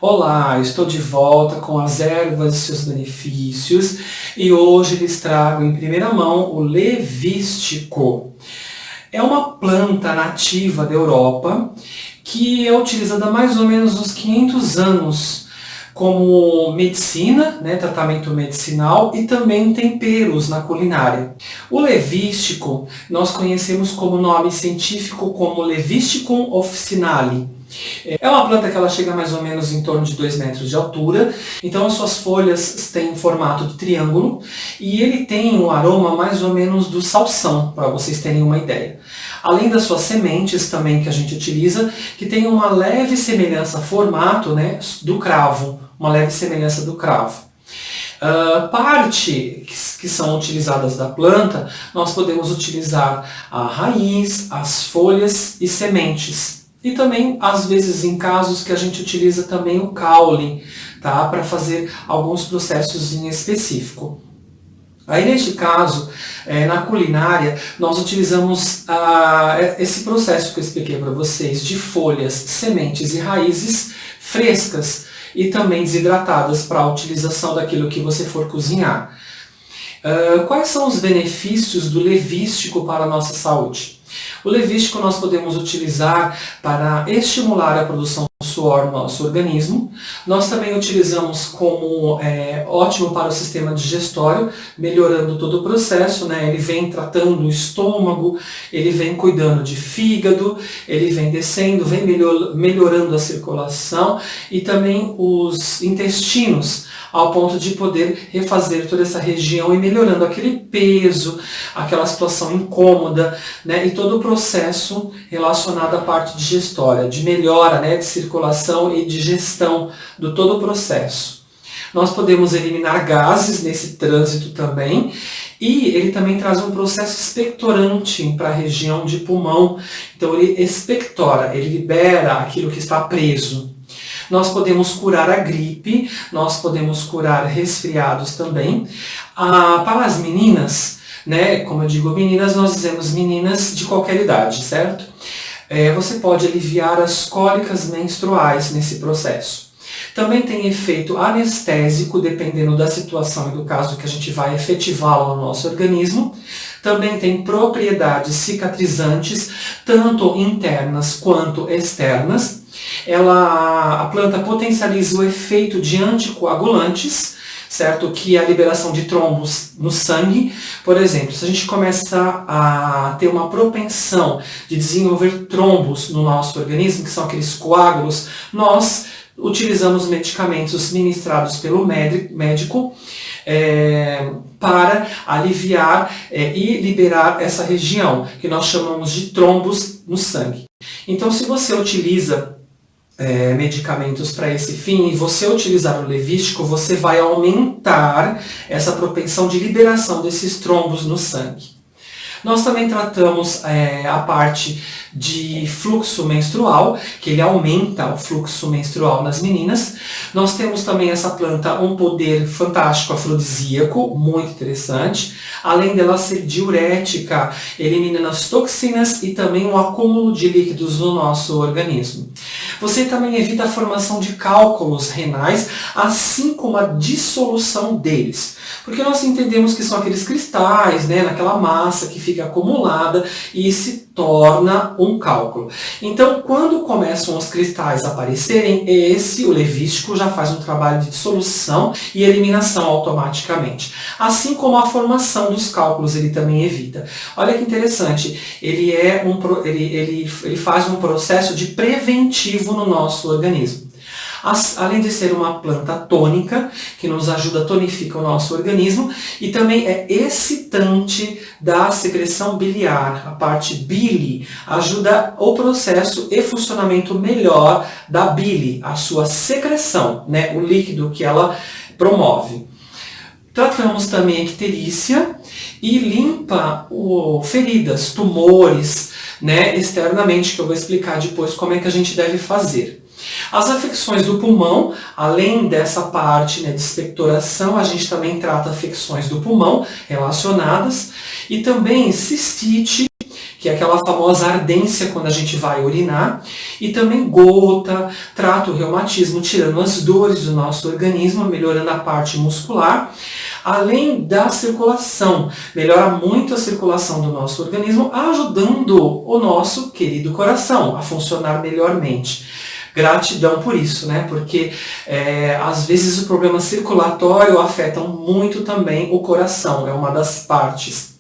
Olá, estou de volta com as ervas e seus benefícios e hoje lhes trago em primeira mão o levístico. É uma planta nativa da Europa que é utilizada há mais ou menos uns 500 anos como medicina, né, tratamento medicinal e também temperos na culinária. O levístico nós conhecemos como nome científico como Levisticum officinale. É uma planta que ela chega mais ou menos em torno de 2 metros de altura, então as suas folhas têm um formato de triângulo e ele tem um aroma mais ou menos do salsão, para vocês terem uma ideia. Além das suas sementes também que a gente utiliza, que tem uma leve semelhança formato, né, do cravo, uma leve semelhança do cravo. Partes que são utilizadas da planta, nós podemos utilizar a raiz, as folhas e sementes. E também, às vezes, em casos que a gente utiliza também o caule, tá? Para fazer alguns processos em específico. Aí, neste caso, na culinária, nós utilizamos esse processo que eu expliquei para vocês, de folhas, sementes e raízes frescas e também desidratadas para a utilização daquilo que você for cozinhar. Quais são os benefícios do levístico para a nossa saúde? O levístico nós podemos utilizar para estimular a produção do suor no nosso organismo. Nós também utilizamos como ótimo para o sistema digestório, melhorando todo o processo, né? Ele vem tratando o estômago, ele vem cuidando de fígado, ele vem descendo, vem melhorando a circulação e também os intestinos, ao ponto de poder refazer toda essa região e melhorando aquele peso, aquela situação incômoda, né, e todo o processo relacionado à parte digestória, de melhora, né, de circulação e digestão do todo o processo. Nós podemos eliminar gases nesse trânsito também, e ele também traz um processo expectorante para a região de pulmão, então ele expectora, ele libera aquilo que está preso. Nós podemos curar a gripe, nós podemos curar resfriados também. Para as meninas, né, como eu digo meninas, nós dizemos meninas de qualquer idade, certo? Você pode aliviar as cólicas menstruais nesse processo. Também tem efeito anestésico, dependendo da situação e do caso que a gente vai efetivá-lo no nosso organismo. Também tem propriedades cicatrizantes, tanto internas quanto externas. A planta potencializa o efeito de anticoagulantes, certo? Que é a liberação de trombos no sangue. Por exemplo, se a gente começa a ter uma propensão de desenvolver trombos no nosso organismo, que são aqueles coágulos, nós utilizamos medicamentos ministrados pelo médico para aliviar e liberar essa região, que nós chamamos de trombos no sangue. Então, se você utiliza medicamentos para esse fim e você utilizar o levístico, você vai aumentar essa propensão de liberação desses trombos no sangue. Nós também tratamos a parte de fluxo menstrual, que ele aumenta o fluxo menstrual nas meninas. Nós temos também essa planta um poder fantástico afrodisíaco, muito interessante. Além dela ser diurética, eliminando as toxinas e também o acúmulo de líquidos no nosso organismo. Você também evita a formação de cálculos renais, assim como a dissolução deles. Porque nós entendemos que são aqueles cristais, né, naquela massa que fica acumulada e se torna um cálculo. Então, quando começam os cristais a aparecerem, o levístico já faz um trabalho de dissolução e eliminação automaticamente. Assim como a formação dos cálculos ele também evita. Olha que interessante, ele faz um processo de preventivo no nosso organismo. Além de ser uma planta tônica, que nos ajuda a tonificar o nosso organismo, e também é excitante da secreção biliar, a parte bile, ajuda o processo e funcionamento melhor da bile, a sua secreção, né, o líquido que ela promove. Tratamos também a icterícia e limpa feridas, tumores, né, externamente, que eu vou explicar depois como é que a gente deve fazer. As afecções do pulmão, além dessa parte, né, de expectoração, a gente também trata afecções do pulmão relacionadas e também cistite que é aquela famosa ardência quando a gente vai urinar, e também gota, trata o reumatismo, tirando as dores do nosso organismo, melhorando a parte muscular, além da circulação, melhora muito a circulação do nosso organismo, ajudando o nosso querido coração a funcionar melhormente. Gratidão por isso, né? Porque às vezes o problema circulatório afeta muito também o coração, é uma das partes.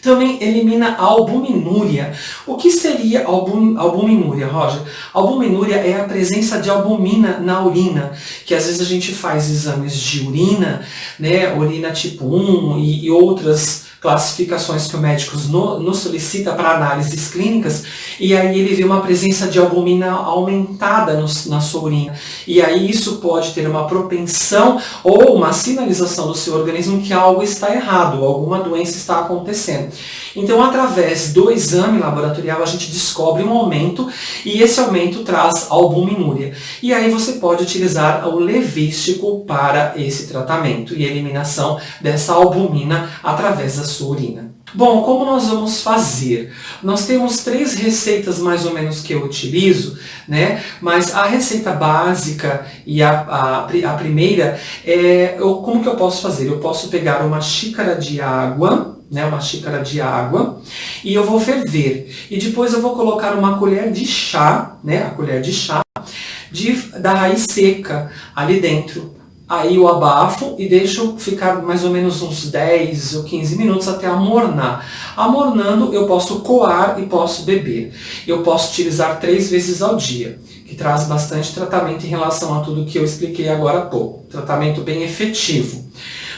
Também elimina a albuminúria. O que seria albuminúria, Roger? Albuminúria é a presença de albumina na urina, que às vezes a gente faz exames de urina, né, urina tipo 1 e outras classificações que o médico nos solicita para análises clínicas, e aí ele vê uma presença de albumina aumentada na sua urina. E aí isso pode ter uma propensão ou uma sinalização do seu organismo que algo está errado, alguma doença está acontecendo. Então, através do exame laboratorial, a gente descobre um aumento, e esse aumento traz albuminúria. E aí você pode utilizar o levístico para esse tratamento e eliminação dessa albumina através da sua urina. Bom, como nós vamos fazer? Nós temos 3 receitas mais ou menos que eu utilizo, né? Mas a receita básica e a primeira como que eu posso fazer? Eu posso pegar uma xícara de água, né, uma xícara de água, e eu vou ferver. E depois eu vou colocar uma colher de chá, né, a colher de chá da raiz seca ali dentro. Aí eu abafo e deixo ficar mais ou menos uns 10 ou 15 minutos até amornar. Amornando, eu posso coar e posso beber. Eu posso utilizar 3 vezes ao dia, que traz bastante tratamento em relação a tudo que eu expliquei agora há pouco. Tratamento bem efetivo.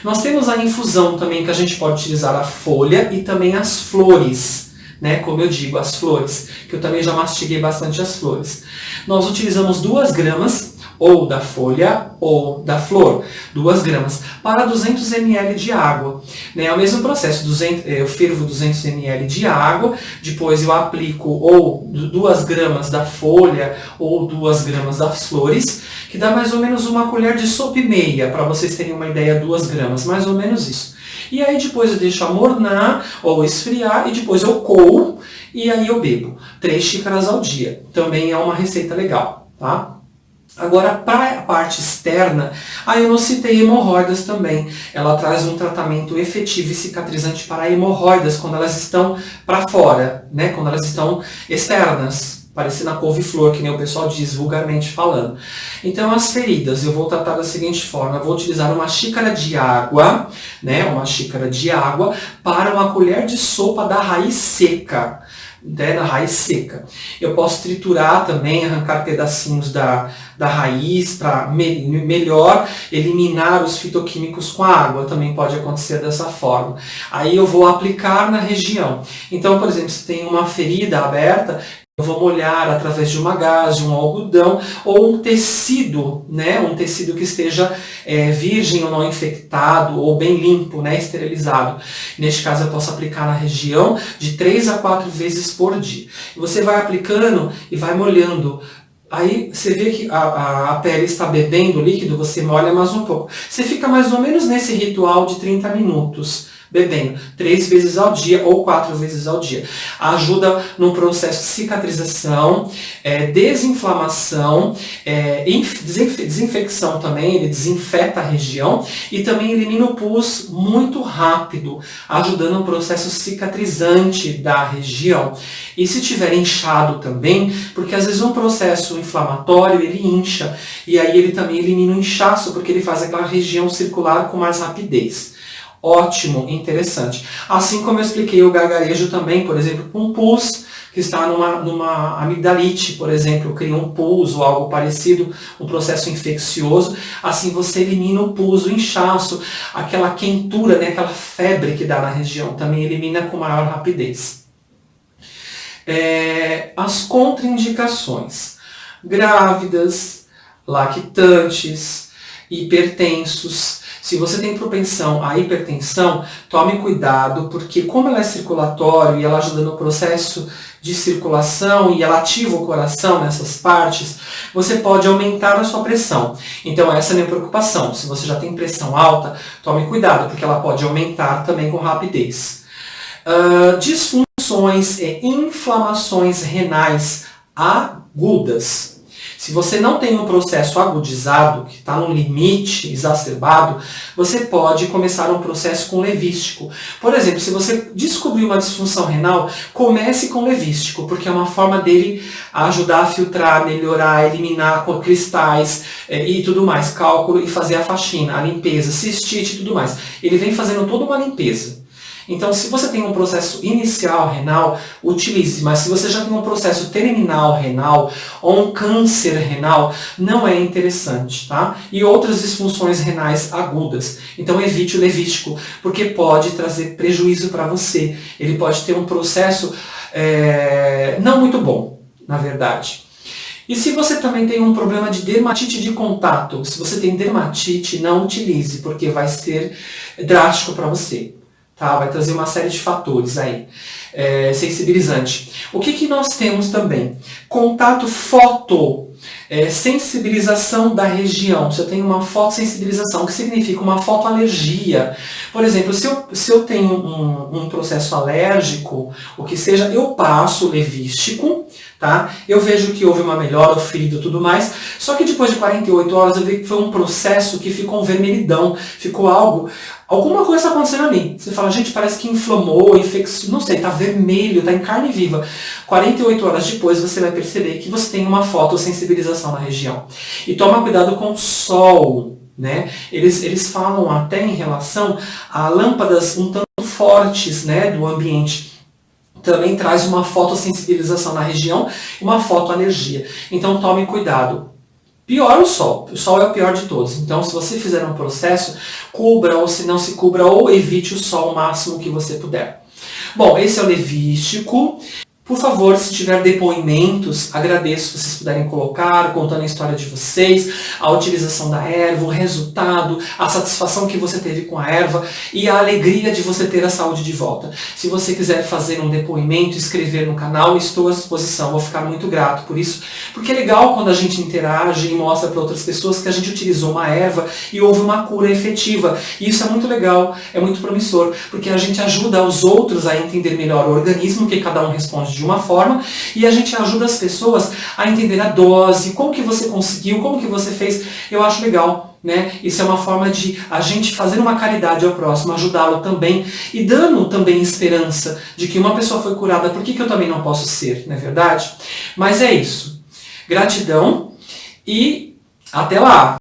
Nós temos a infusão também, que a gente pode utilizar a folha e também as flores, né? Como eu digo, as flores, que eu também já mastiguei bastante as flores. Nós utilizamos 2 gramas, ou da folha ou da flor, 2 gramas, para 200 ml de água. É o mesmo processo, eu fervo 200 ml de água, depois eu aplico ou 2 gramas da folha ou 2 gramas das flores, que dá mais ou menos uma colher de sopa e meia, para vocês terem uma ideia, 2 gramas, mais ou menos isso. E aí depois eu deixo amornar ou esfriar e depois eu coo e aí eu bebo. 3 xícaras ao dia. Também é uma receita legal, tá? Agora, para a parte externa, a eu não citei hemorroidas também. Ela traz um tratamento efetivo e cicatrizante para hemorroidas quando elas estão para fora, né? Quando elas estão externas, parecendo a couve-flor, que nem o pessoal diz vulgarmente falando. Então, as feridas, eu vou tratar da seguinte forma: eu vou utilizar uma xícara de água, né? Uma xícara de água para uma colher de sopa da raiz seca. Da raiz seca. Eu posso triturar também, arrancar pedacinhos da raiz para melhor eliminar os fitoquímicos com a água. Também pode acontecer dessa forma. Aí eu vou aplicar na região. Então, por exemplo, se tem uma ferida aberta, eu vou molhar através de uma gaze, um algodão ou um tecido, né? Um tecido que esteja virgem ou não infectado ou bem limpo, né? Esterilizado. Neste caso eu posso aplicar na região de 3 a 4 vezes por dia. Você vai aplicando e vai molhando. Aí você vê que a pele está bebendo líquido, você molha mais um pouco. Você fica mais ou menos nesse ritual de 30 minutos. Bebendo 3 vezes ao dia ou 4 vezes ao dia. Ajuda no processo de cicatrização, desinflamação, desinfecção também, ele desinfeta a região e também elimina o pus muito rápido, ajudando no processo cicatrizante da região. E se tiver inchado também, porque às vezes um processo inflamatório ele incha, e aí ele também elimina o inchaço, porque ele faz aquela região circular com mais rapidez. Ótimo, interessante. Assim como eu expliquei o gargarejo também, por exemplo, com um pus que está numa amigdalite, por exemplo, cria um pus ou algo parecido, um processo infeccioso, assim você elimina o pus, o inchaço, aquela quentura, né, aquela febre que dá na região, também elimina com maior rapidez. As contraindicações: grávidas, lactantes, hipertensos. Se você tem propensão à hipertensão, tome cuidado, porque como ela é circulatório e ela ajuda no processo de circulação e ela ativa o coração nessas partes, você pode aumentar a sua pressão. Então essa é a minha preocupação. Se você já tem pressão alta, tome cuidado, porque ela pode aumentar também com rapidez. Disfunções e inflamações renais agudas. Se você não tem um processo agudizado, que está no limite exacerbado, você pode começar um processo com levístico. Por exemplo, se você descobrir uma disfunção renal, comece com levístico, porque é uma forma dele ajudar a filtrar, melhorar, eliminar cristais e tudo mais, cálculo e fazer a faxina, a limpeza, cistite e tudo mais. Ele vem fazendo toda uma limpeza. Então, se você tem um processo inicial renal, utilize, mas se você já tem um processo terminal renal ou um câncer renal, não é interessante, tá? E outras disfunções renais agudas. Então, evite o levístico, porque pode trazer prejuízo para você. Ele pode ter um processo não muito bom, na verdade. E se você também tem um problema de dermatite de contato, se você tem dermatite, não utilize, porque vai ser drástico para você. Tá? Vai trazer uma série de fatores aí. Sensibilizante. O que nós temos também? Contato sensibilização da região. Se eu tenho uma fotossensibilização, o que significa uma fotoalergia. Por exemplo, se eu tenho um processo alérgico, o que seja, eu passo levístico, tá? Eu vejo que houve uma melhora, o ferido e tudo mais, só que depois de 48 horas eu vi que foi um processo que ficou um vermelhidão, ficou alguma coisa está acontecendo ali. Você fala, gente, parece que inflamou, não sei, tá vermelho, tá em carne viva. 48 horas depois você vai perceber que você tem uma fotossensibilização na região. E toma cuidado com o sol, né? Eles falam até em relação a lâmpadas um tanto fortes, né, do ambiente. Também traz uma fotossensibilização na região e uma fotoalergia. Então tome cuidado. Pior o sol é o pior de todos. Então se você fizer um processo, cubra, ou se não se cubra, ou evite o sol o máximo que você puder. Bom, esse é o levístico. Por favor, se tiver depoimentos, agradeço se vocês puderem colocar, contando a história de vocês, a utilização da erva, o resultado, a satisfação que você teve com a erva e a alegria de você ter a saúde de volta. Se você quiser fazer um depoimento, escrever no canal, estou à disposição, vou ficar muito grato por isso, porque é legal quando a gente interage e mostra para outras pessoas que a gente utilizou uma erva e houve uma cura efetiva. E isso é muito legal, é muito promissor, porque a gente ajuda os outros a entender melhor o organismo, que cada um responde de uma forma, e a gente ajuda as pessoas a entender a dose, como que você conseguiu, como que você fez. Eu acho legal, né? Isso é uma forma de a gente fazer uma caridade ao próximo, ajudá-lo também, e dando também esperança de que uma pessoa foi curada, por que eu também não posso ser, não é verdade? Mas é isso. Gratidão e até lá!